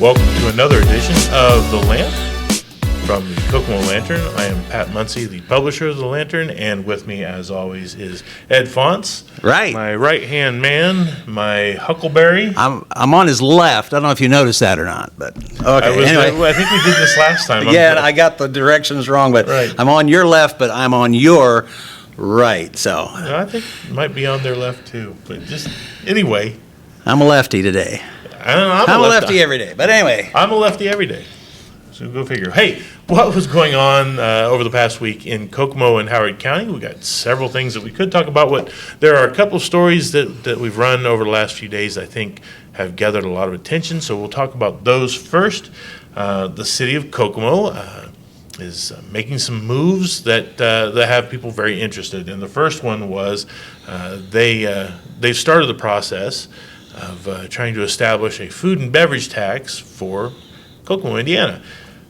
Welcome to another edition of The Lamp from the Kokomo Lantern. I am Pat Muncy, the publisher of The Lantern, and with me, as always, is Ed Fonts. Right. My right-hand man, my Huckleberry. I'm on his left. I don't know if you noticed that or not, but okay. Anyway, I think we did this last time. yeah, I got the directions wrong, but right. I'm on your left, but I'm on your right. So I think it might be on their left too. But just anyway, I'm a lefty today. I'm a lefty every day. But anyway, I'm a lefty every day. So go figure. Hey, what was going on over the past week in Kokomo and Howard County? We got several things that we could talk about. There are a couple of stories that we've run over the last few days I think have gathered a lot of attention. So we'll talk about those first. The city of Kokomo is making some moves that have people very interested. And the first one was they've started the process of trying to establish a food and beverage tax for Kokomo, Indiana.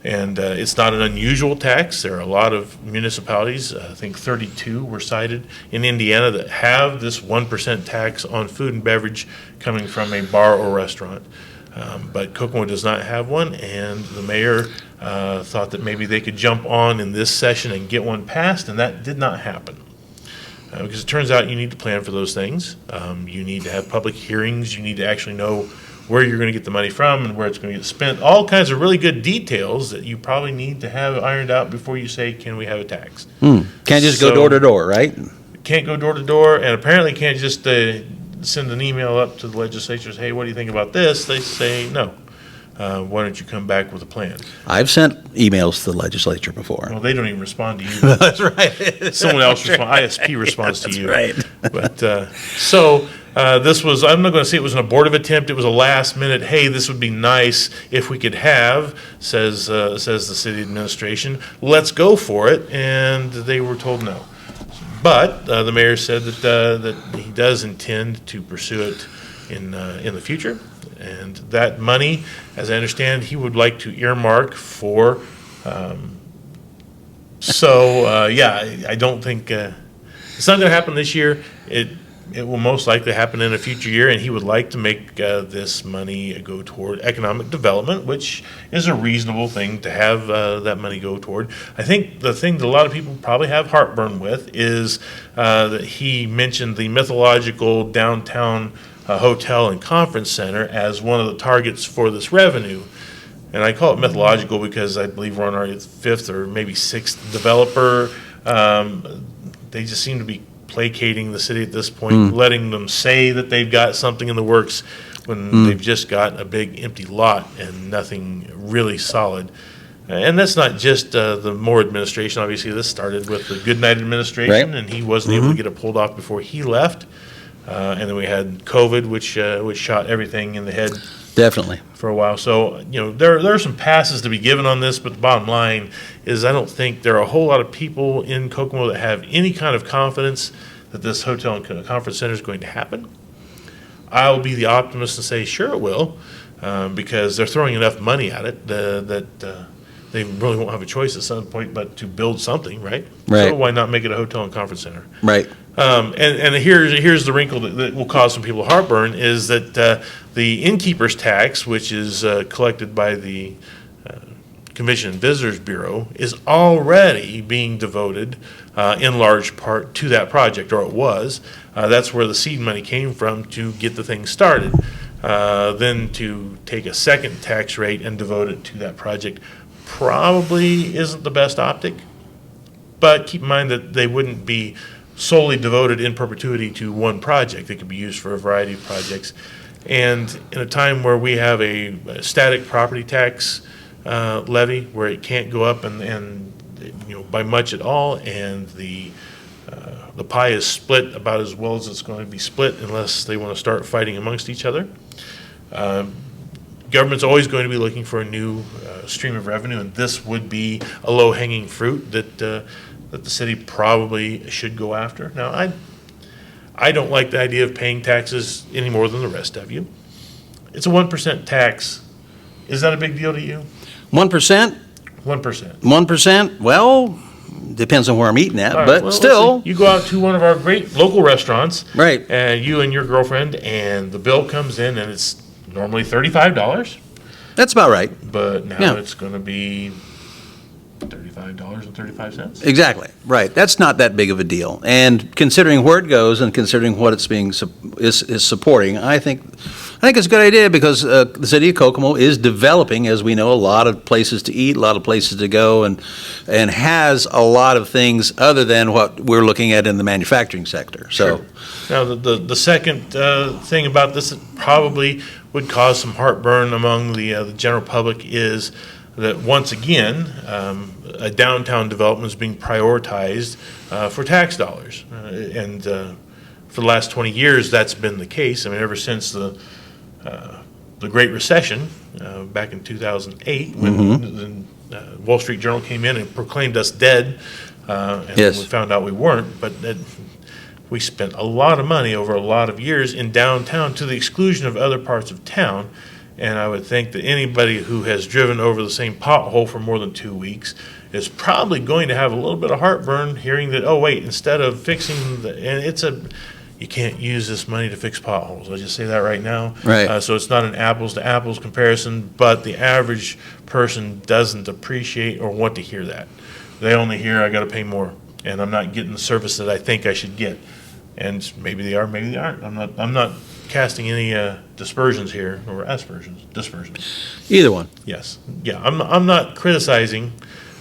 And it's not an unusual tax. There are a lot of municipalities, I think 32 were cited in Indiana, that have this 1% tax on food and beverage coming from a bar or restaurant. But Kokomo does not have one, and the mayor thought that maybe they could jump on in this session and get one passed, and that did not happen. Because it turns out you need to plan for those things. You need to have public hearings. You need to actually know where you're going to get the money from and where it's going to get spent. All kinds of really good details that you probably need to have ironed out before you say, can we have a tax? Can't just go door to door, right? Can't go door to door, and apparently can't just send an email up to the legislatures, hey, what do you think about this? They say, no. Why don't you come back with a plan? I've sent emails to the legislature before. Well, they don't even respond to you. That's right. Someone else responds. ISP responds to you. Right. But this was, I'm not going to say it was an abortive attempt. It was a last minute, hey, this would be nice if we could have, says the city administration. Let's go for it. And they were told no. But the mayor said that he does intend to pursue it in the future. And that money, as I understand, he would like to earmark for. I don't think it's not going to happen this year. It will most likely happen in a future year, and he would like to make this money go toward economic development, which is a reasonable thing to have that money go toward. I think the thing that a lot of people probably have heartburn with is that he mentioned the mythological downtown hotel and conference center as one of the targets for this revenue. And I call it mythological because I believe we're on our fifth or maybe sixth developer. They just seem to be placating the city at this point, letting them say that they've got something in the works when they've just got a big empty lot and nothing really solid. And that's not just the Moore administration. Obviously, this started with the Goodnight administration, and he wasn't able to get it pulled off before he left. And then we had COVID, which shot everything in the head. Definitely. For a while. So, there are some passes to be given on this, but the bottom line is I don't think there are a whole lot of people in Kokomo that have any kind of confidence that this hotel and conference center is going to happen. I'll be the optimist and say, sure it will, because they're throwing enough money at it that they really won't have a choice at some point but to build something, right? Right. So why not make it a hotel and conference center? Right. And here's the wrinkle that will cause some people heartburn is that the innkeeper's tax, which is collected by the Convention and Visitors Bureau, is already being devoted in large part to that project, or it was. That's where the seed money came from to get the thing started. Then to take a second tax rate and devote it to that project probably isn't the best optic. But keep in mind that they wouldn't be solely devoted in perpetuity to one project. They could be used for a variety of projects. And in a time where we have a static property tax levy, where it can't go up and by much at all, and the pie is split about as well as it's going to be split unless they want to start fighting amongst each other. Government's always going to be looking for a new stream of revenue, and this would be a low-hanging fruit that the city probably should go after. Now, I don't like the idea of paying taxes any more than the rest of you. It's a 1% tax. Is that a big deal to you? 1%? 1%. 1%? Well, depends on where I'm eating at, All right, but well, still. You go out to one of our great local restaurants, Right. And you and your girlfriend, and the bill comes in, and it's normally $35. That's about right. but now Yeah. it's going to be $35.35. Exactly, right. That's not that big of a deal. And considering where it goes and considering what it's being is supporting, I think it's a good idea because the city of Kokomo is developing, as we know, a lot of places to eat, a lot of places to go, and has a lot of things other than what we're looking at in the manufacturing sector. So, Sure. Now, the second thing about this that probably would cause some heartburn among the general public is that once again, a downtown development is being prioritized for tax dollars. And for the last 20 years, that's been the case. I mean, ever since the Great Recession back in 2008, when the Wall Street Journal came in and proclaimed us dead, and Yes. we found out we weren't, but we spent a lot of money over a lot of years in downtown to the exclusion of other parts of town. And I would think that anybody who has driven over the same pothole for more than 2 weeks is probably going to have a little bit of heartburn hearing that, oh, wait, instead of fixing you can't use this money to fix potholes. I'll just say that right now. Right. So it's not an apples to apples comparison, but the average person doesn't appreciate or want to hear that. They only hear, I got to pay more, and I'm not getting the service that I think I should get. And maybe they are, maybe they aren't. I'm not casting any dispersions here, or dispersions. either one. Yes. Yeah, I'm not criticizing.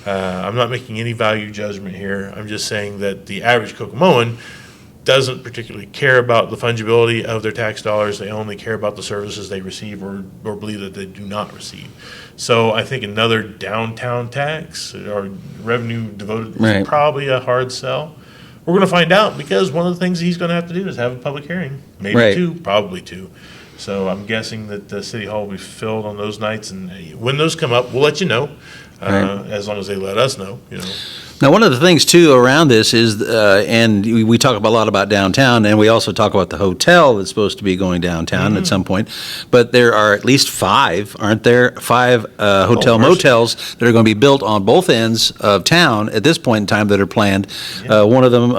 I'm not making any value judgment here. I'm just saying that the average Kokomoan doesn't particularly care about the fungibility of their tax dollars. They only care about the services they receive or believe that they do not receive. So I think another downtown tax or revenue devoted Right. is probably a hard sell. We're going to find out because one of the things he's going to have to do is have a public hearing, maybe Right. two, probably two. So I'm guessing that the city hall will be filled on those nights, and when those come up, we'll let you know, Right. as long as they let us know, you know. Now, one of the things, too, around this is, and we talk a lot about downtown, and we also talk about the hotel that's supposed to be going downtown at some point, but there are at least five, aren't there? Five hotel mercy. motels that are going to be built on both ends of town at this point in time that are planned. One of them,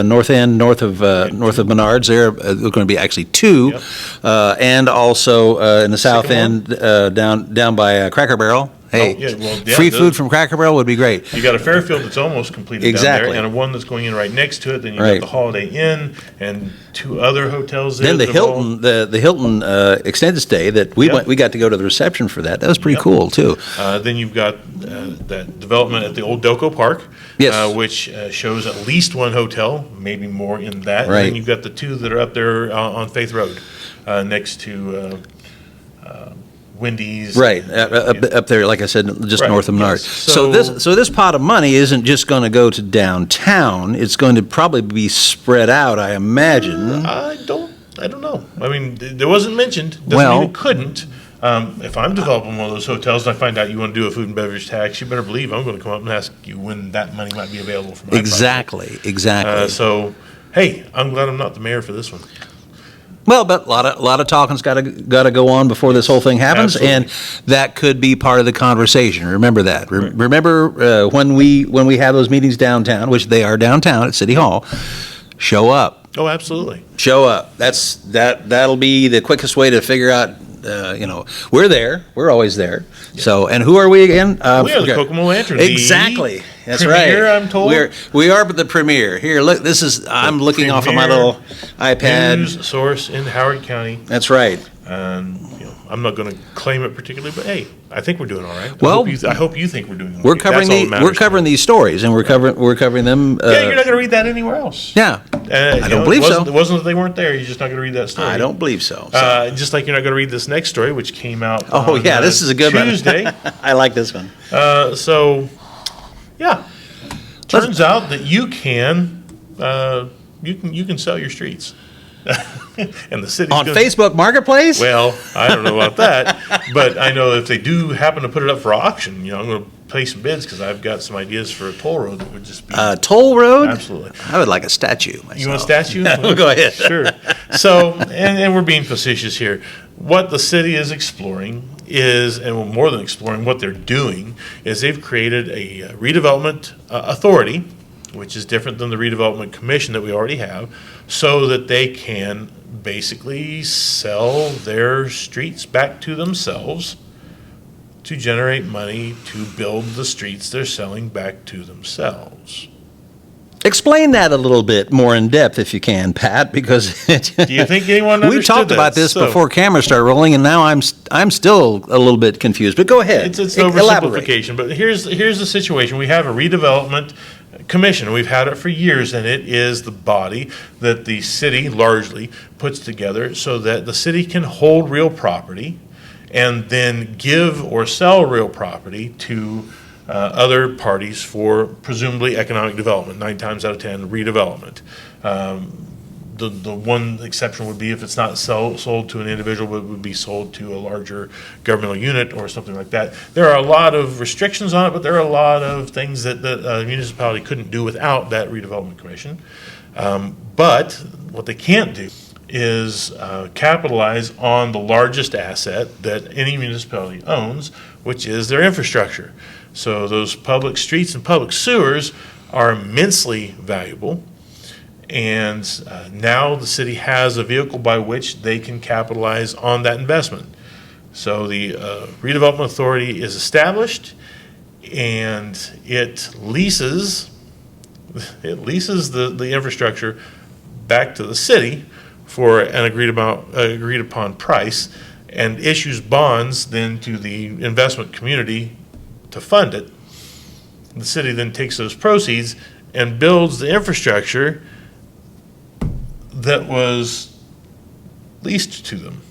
north end, north of Menards, there are going to be actually two, and also in the south Sycamore? end, down by Cracker Barrel. Hey, yeah, well, yeah, free the- food from Cracker Barrel would be great. You got a Fairfield that's almost completed Exactly. down there, and one that's going in right next to it. Then you Right. got the Holiday Inn and two other hotels there. Then the that have all- Hilton, the Hilton extended stay that we Yep. we got to go to the reception for that. That was pretty cool too. Then you've got that development at the old Doco Park, Yes. which shows at least one hotel, maybe more in that. And Right. then you've got the two that are up there on Faith Road, next to Wendy's. Right, and- up there, like I said, just Right, north of Menards. yes. So this pot of money isn't just going to go to downtown. It's going to probably be spread out, I imagine. I don't know. I mean, it wasn't mentioned. Doesn't Well- mean it couldn't. If I'm developing one of those hotels and I find out you want to do a food and beverage tax, you better believe I'm going to come up and ask you when that money might be available for my project. Exactly. So, hey, I'm glad I'm not the mayor for this one. Well, but a lot of talking's got to go on before this whole thing happens, Absolutely. and that could be part of the conversation. Remember that. Remember when we have those meetings downtown, which they are downtown at City Hall. Show up. Oh, absolutely. Show up. That'll be the quickest way to figure out. We're there. We're always there. So, and who are we again? We are the Kokomo Lantern. the Exactly. That's premier, right. I'm told. We are the premier. Here, look. I'm looking off of my premier little iPad. News source in Howard County. That's right. And I'm not going to claim it particularly, but hey, I think we're doing all right. Well, I hope you think we're doing all right. We're covering That's all that matters we're to covering me. these stories, and we're covering them. Yeah, you're not going to read that anywhere else. Yeah, I don't believe so. It wasn't that they weren't there. You're just not going to read that story. I don't believe so. Just like you're not going to read this next story, which came out. Oh on, yeah, this is a good Tuesday. one. I like this one. So, yeah, turns out that you can sell your streets, and the city's On gonna, Facebook Marketplace. Well, I don't know about that, but I know if they do happen to put it up for auction, I'm going to place some bids because I've got some ideas for a toll road that would just be Toll Road. absolutely. I would like a statue. Myself. You want a statue? Go ahead. Sure. So, and we're being facetious here. What the city is exploring is, and well, more than exploring, what they're doing is they've created a redevelopment authority, which is different than the redevelopment commission that we already have, so that they can basically sell their streets back to themselves to generate money to build the streets they're selling back to themselves. Explain that a little bit more in depth if you can, Pat, because Do you think anyone understood we talked about this So, before cameras started rolling, and now I'm still a little bit confused. But go ahead. It's Elaborate. oversimplification, but here's the situation. We have a redevelopment commission. We've had it for years, and it is the body that the city largely puts together so that the city can hold real property and then give or sell real property to other parties for presumably economic development. 9 times out of 10, redevelopment. The one exception would be if it's not sold to an individual, but would be sold to a larger governmental unit or something like that. There are a lot of restrictions on it, but there are a lot of things that the municipality couldn't do without that redevelopment commission. But what they can't do is capitalize on the largest asset that any municipality owns, which is their infrastructure. So those public streets and public sewers are immensely valuable. And now the city has a vehicle by which they can capitalize on that investment. So the redevelopment authority is established, and it leases the infrastructure back to the city for an agreed upon price, and issues bonds then to the investment community to fund it. The city then takes those proceeds and builds the infrastructure that was leased to them.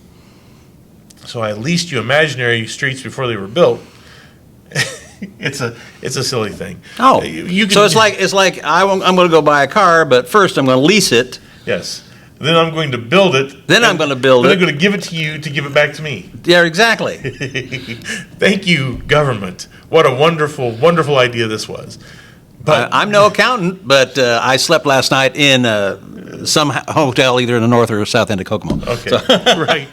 So I leased you imaginary streets before they were built. It's a silly thing. Oh, You can- so it's like I'm going to go buy a car, but first I'm going to lease it. Yes. Then I'm going to build it. Then I'm going to build Then it. I'm going to give it to you to give it back to me. Yeah, exactly. Thank you, government. What a wonderful, wonderful idea this was. But I'm no accountant, but I slept last night in some hotel either in the north or south end of Kokomo. okay, right.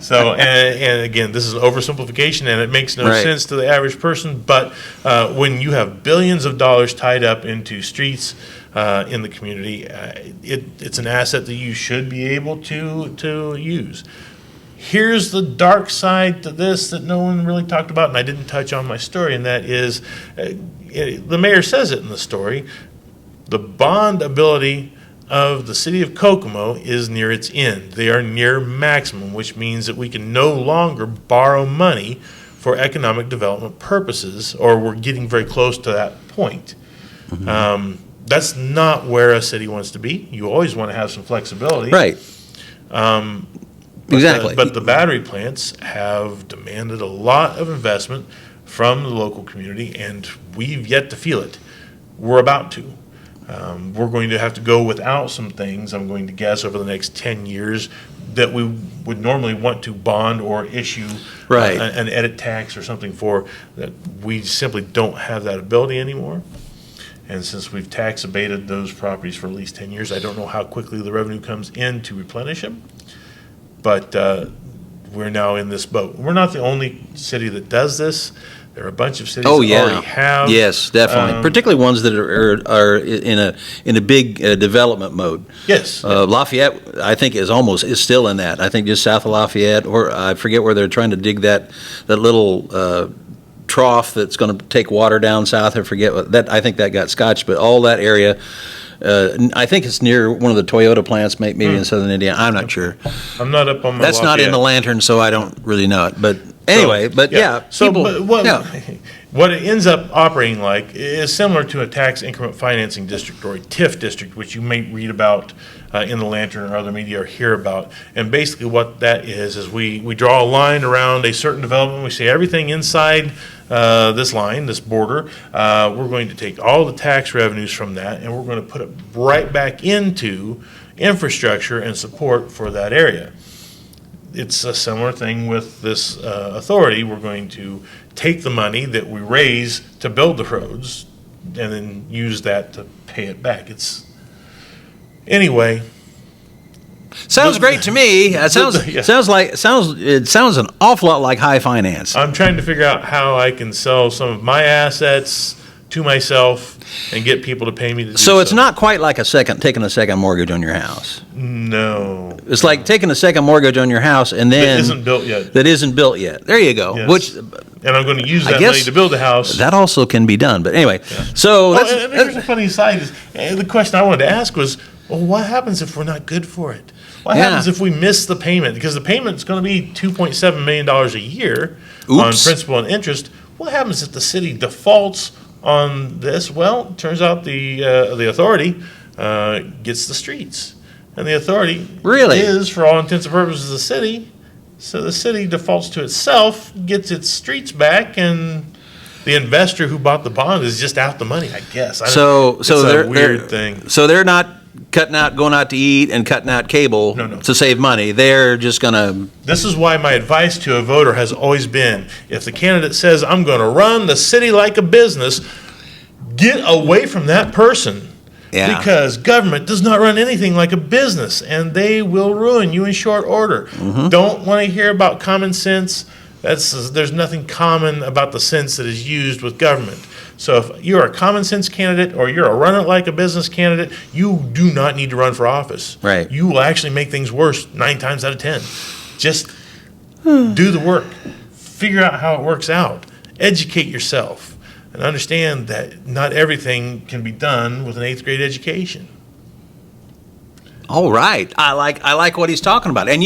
So, and again, this is an oversimplification, and it makes no Right. sense to the average person. But when you have billions of dollars tied up into streets in the community, it's an asset that you should be able to use. Here's the dark side to this that no one really talked about, and I didn't touch on my story, and that is, the mayor says it in the story, the bond ability of the city of Kokomo is near its end. They are near maximum, which means that we can no longer borrow money for economic development purposes, or we're getting very close to that point. That's not where a city wants to be. You always want to have some flexibility. Right. Exactly. But the battery plants have demanded a lot of investment from the local community, and we've yet to feel it. We're about to. We're going to have to go without some things, I'm going to guess, over the next 10 years that we would normally want to bond or issue Right. an edit tax or something for, that we simply don't have that ability anymore. And since we've tax abated those properties for at least 10 years, I don't know how quickly the revenue comes in to replenish them. But we're now in this boat. We're not the only city that does this. There are a bunch of cities Oh that yeah, already have. yes, definitely. Particularly ones that are in a big development mode. Yes. Lafayette, I think, is still in that. I think just south of Lafayette, or I forget where they're trying to dig that little trough that's going to take water down south. I forget what that. I think that got scotched, but all that area. I think it's near one of the Toyota plants, maybe in southern Indiana. I'm not sure. I'm not up on my That's not in the Lafayette. lantern, so I don't really know it. But anyway, So, people, but what, yeah. what it ends up operating like is similar to a tax increment financing district or a TIF district, which you may read about in the Lantern or other media or hear about. And basically what that is we draw a line around a certain development. We say everything inside this line, this border, we're going to take all the tax revenues from that and we're going to put it right back into infrastructure and support for that area. It's a similar thing with this authority. We're going to take the money that we raise to build the roads and then use that to pay it back. Anyway. Sounds great to me. It Yeah. sounds an awful lot like high finance. I'm trying to figure out how I can sell some of my assets to myself and get people to pay me to do So it's not quite like taking a second mortgage on your house. No. It's like taking a second mortgage on your house and then That isn't built yet. That isn't built yet. There you go. Yes. Which And I'm going to use I that guess money to build a house. that also can be done. But anyway, Yeah. so And here's a funny aside. The question I wanted to ask was, well, what happens if we're not good for it? What Yeah. happens if we miss the payment? Because the payment's going to be $2.7 million a year on Oops. principal and interest. What happens if the city defaults on this? Well, it turns out the authority gets the streets. And the authority Really? is, for all intents and purposes, the city. So the city defaults to itself, gets its streets back, and the investor who bought the bond is just out the money, I guess. It's a weird thing. So they're not going out to eat and cutting out cable No. to save money. They're just going to. This is why my advice to a voter has always been, if the candidate says, I'm going to run the city like a business, get away from that person. Yeah. Because government does not run anything like a business, and they will ruin you in short order. Mm-hmm. Don't want to hear about common sense. There's nothing common about the sense that is used with government. So if you're a common sense candidate or you're a run it like a business candidate, you do not need to run for office. Right. You will actually make things worse 9 times out of 10. Just do the work. Figure out how it works out. Educate yourself. And understand that not everything can be done with an 8th grade education. All right. I like what he's talking about. And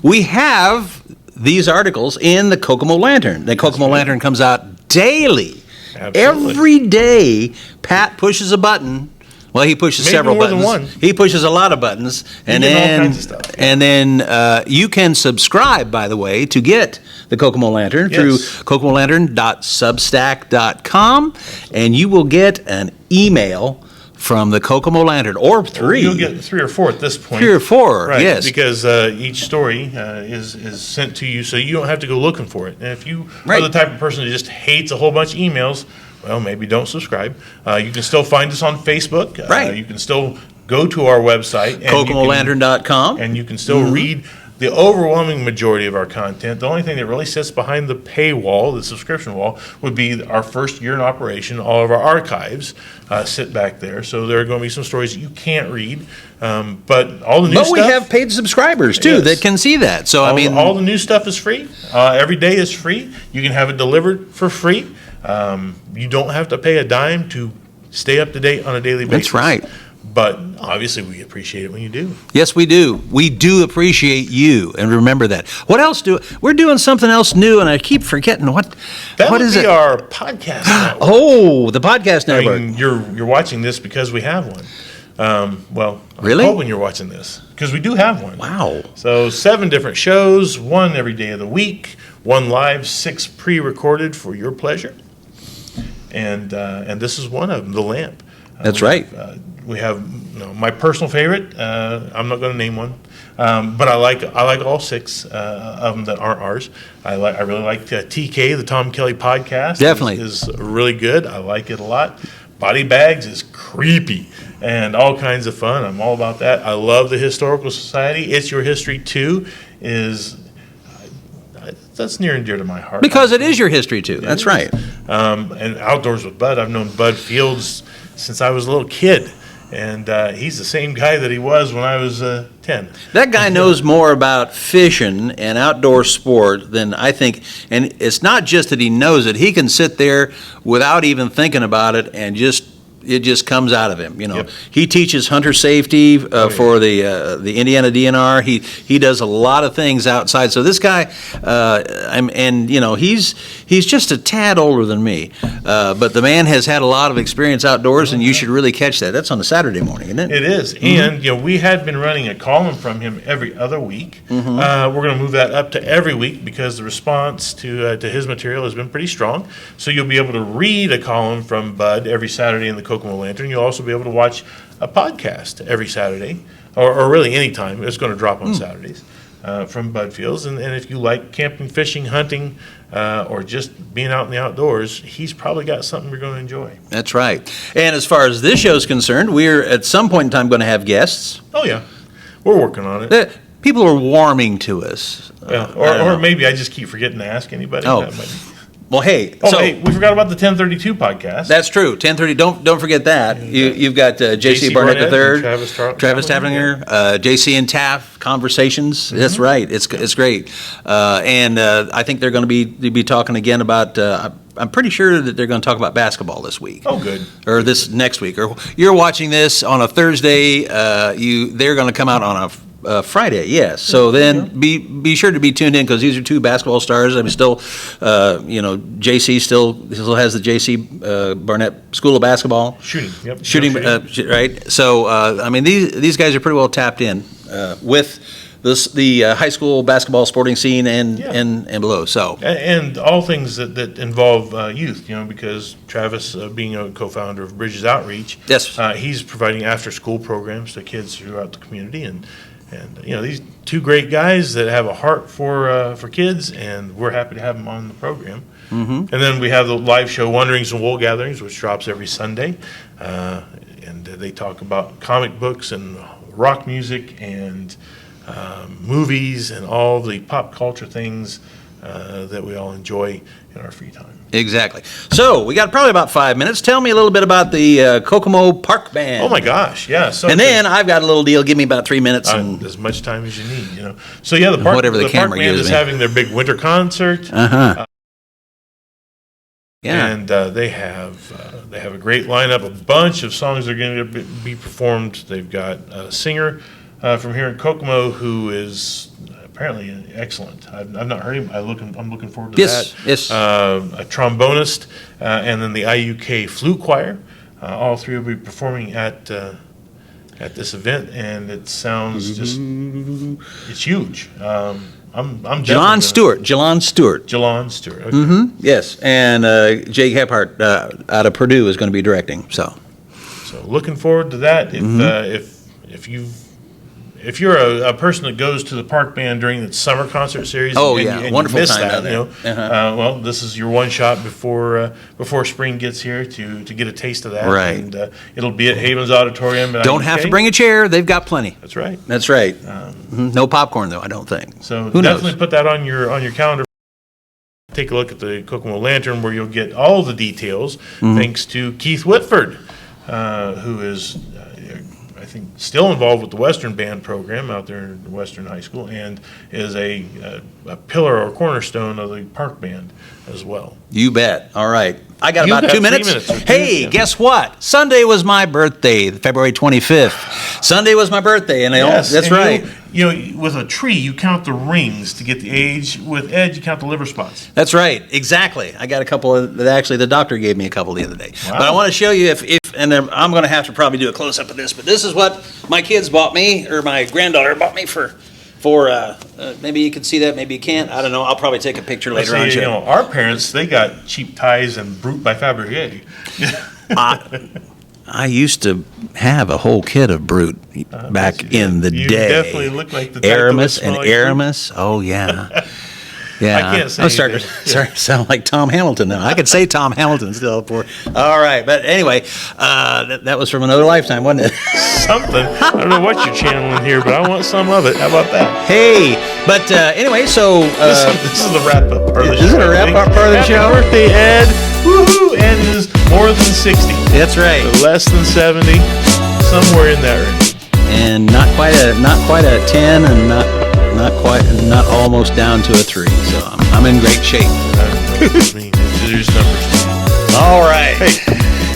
we have these articles in the Kokomo Lantern. The Kokomo Lantern comes out daily. Absolutely. Every day, Pat pushes a button. Well, he pushes Maybe several more than buttons. one. He pushes a lot of buttons, and getting all then kinds of stuff. and then you can subscribe, by the way, to get the Kokomo Lantern through Yes. kokomolantern.substack.com, and you will get an email from the Kokomo Lantern, or 3. You'll get 3 or 4 at this point. 3 or 4, Right, yes. because each story is sent to you, so you don't have to go looking for it. And if you Right. are the type of person who just hates a whole bunch of emails, well, maybe don't subscribe. You can still find us on Facebook. Right. You can still go to our website. And KokomoLantern.com. And you can still read the overwhelming majority of our content. The only thing that really sits behind the paywall, the subscription wall, would be our first year in operation. All of our archives sit back there. So there are going to be some stories that you can't read. But all the new But stuff. we have paid subscribers, too, Yes. that can see that. So, all the new stuff is free. Every day is free. You can have it delivered for free. You don't have to pay a dime to stay up to date on a daily basis. That's right. But obviously, we appreciate it when you do. Yes, we do. We do appreciate you, and remember that. What else we're doing something else new, and I keep forgetting what That what would is be it? our podcast network. Oh, the podcast I network. mean, you're watching this because we have one. Well, Really? I'm hoping you're watching this because we do have one. Wow. So 7 different shows, 1 every day of the week, 1 live, 6 pre-recorded for your pleasure. And this is one of them, The Lamp. That's we right. have, we have my personal favorite. I'm not going to name one, but I like all 6 of them that aren't ours. I really like TK, the Tom Kelly podcast. Definitely. is really good. I like it a lot. Body Bags is creepy and all kinds of fun. I'm all about that. I love the Historical Society. It's Your History Too that's near and dear to my heart. Because it is your history, too. That's right. And Outdoors with Bud. I've known Bud Fields since I was a little kid. And he's the same guy that he was when I was 10. That guy knows more about fishing and outdoor sport than I think. And it's not just that he knows it. He can sit there without even thinking about it and it just comes out of him. Yep. He teaches hunter safety for the Indiana DNR. He does a lot of things outside. So this guy, he's just a tad older than me, but the man has had a lot of experience outdoors, and you should really catch that. That's on a Saturday morning, isn't it? It is. Mm-hmm. And we had been running a column from him every other week. Mm-hmm. We're going to move that up to every week because the response to his material has been pretty strong. So you'll be able to read a column from Bud every Saturday in the Kokomo Lantern. You'll also be able to watch a podcast every Saturday, or really any time. It's going to drop on Saturdays from Bud Fields. And if you like camping, fishing, hunting, or just being out in the outdoors, he's probably got something you're going to enjoy. That's right. And as far as this show is concerned, we're at some point in time going to have guests. Oh, yeah. We're working on it. People are warming to us. Yeah. Or maybe I just keep forgetting to ask anybody. Oh. That might be- Well, hey, Oh, so hey, we forgot about the 1032 podcast. that's true. 10:30. Don't forget that. You've got J.C. Barnett and III, Travis Tavernier, J.C. and Taff conversations. That's right. It's great, and I think they're going to be talking again about. I'm pretty sure that they're going to talk about basketball this week. Oh, good. Or this next week. Or you're watching this on a Thursday. They're going to come out on a Friday, yes. So then be sure to be tuned in because these are two basketball stars. I mean, still, JC still has the JC Barnett School of Basketball. Shooting, right? So, I mean, these guys are pretty well tapped in with the high school basketball sporting scene and below. So and all things that involve youth, because Travis, being a co-founder of Bridges Outreach, yes, he's providing after-school programs to kids throughout the community, and these two great guys that have a heart for kids, and we're happy to have them on the program. And then we have the live show Wanderings and Wool Gatherings, which drops every Sunday, and they talk about comic books and rock music and movies and all the pop culture things that we all enjoy in our free time. Exactly. So we got probably about 5 minutes. Tell me a little bit about the Kokomo Park Band. Oh my gosh, yeah. So and then I've got a little deal. Give me about 3 minutes. And as much time as you need, So yeah, the park band is having their big winter concert. Yeah. And they have a great lineup. A bunch of songs are going to be performed. They've got a singer from here in Kokomo who is apparently excellent. I've not heard him. I'm looking forward to that. Yes. A trombonist, and then the IUK flute choir. All three will be performing at this event, and it sounds it's huge. I'm Jalon Stewart. Okay. Yes, and Jake Hephardt out of Purdue is going to be directing. So looking forward to that. If you're a person that goes to the park band during the summer concert series, and wonderful you miss time that, down there. well, this is your one shot before spring gets here to get a taste of that. Right. And it'll be at Havens Auditorium. Don't have to bring a chair; they've got plenty. That's right. That's right. No popcorn though, I don't think. So Who definitely knows? put that on your calendar. Take a look at the Kokomo Lantern, where you'll get all the details, thanks to Keith Whitford, who is, I think, still involved with the Western Band program out there in Western High School, and is a pillar or cornerstone of the park band as well. You bet. All right. I got You about got 2 3 minutes. minutes or two, Hey, yeah. guess what? Sunday was my birthday, February 25th. Sunday was my birthday, and that's and right. With a tree, you count the rings to get the age. With Ed, you count the liver spots. That's right. Exactly. I got a couple actually, the doctor gave me a couple the other day. Wow. But I want to show you and I'm going to have to probably do a close-up of this, but this is what my kids bought me, or my granddaughter bought me for maybe you can see that, maybe you can't. I don't know. I'll probably take a picture later on. Our parents, they got cheap ties and Brute by Fabergé. I used to have a whole kit of Brute back in the You day. definitely look like the type that would Aramis smell and like Brute. Aramis. Oh yeah. Yeah, I can't say I'm starting anything. to sound like Tom Hamilton now. I could say Tom Hamilton still. All right, but anyway, that was from another lifetime, wasn't it? Something. I don't know what you're channeling here, but I want some of it. How about that? Hey, but anyway, so This is the wrap-up part of the show. Is it a wrap-up part of the show? Happy birthday, Ed. Woohoo! Ed is more than 60. that's right, Less than 70. Somewhere in that range. and not quite a 10, and not almost down to a 3. So I'm in great shape. I don't know what this means. There's numbers. All right. Hey,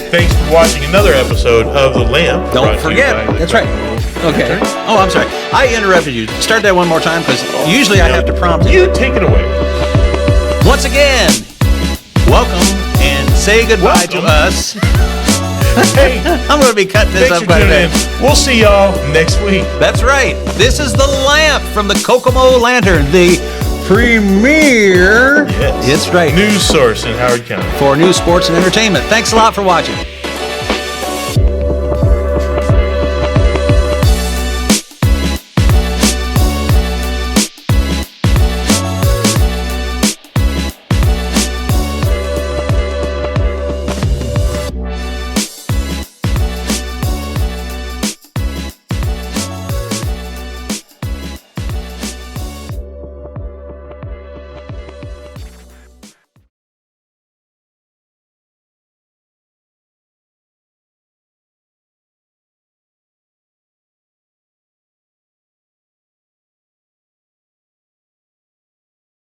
thanks for watching another episode of The Lamp. Don't brought to you forget. by the That's right. Kokomo Okay. Lantern. Oh, I'm sorry. I interrupted you. Start that one more time, because usually I have to prompt you. You take it away. Once again, welcome and say goodbye to Welcome. us. Hey, I'm going to be cutting this thanks up for quite a tuning bit. in. We'll see y'all next week. That's right. This is the Lamp from the Kokomo Lantern, the premier. Yes. It's right. News source in Howard County. For news, sports, and entertainment. Thanks a lot for watching.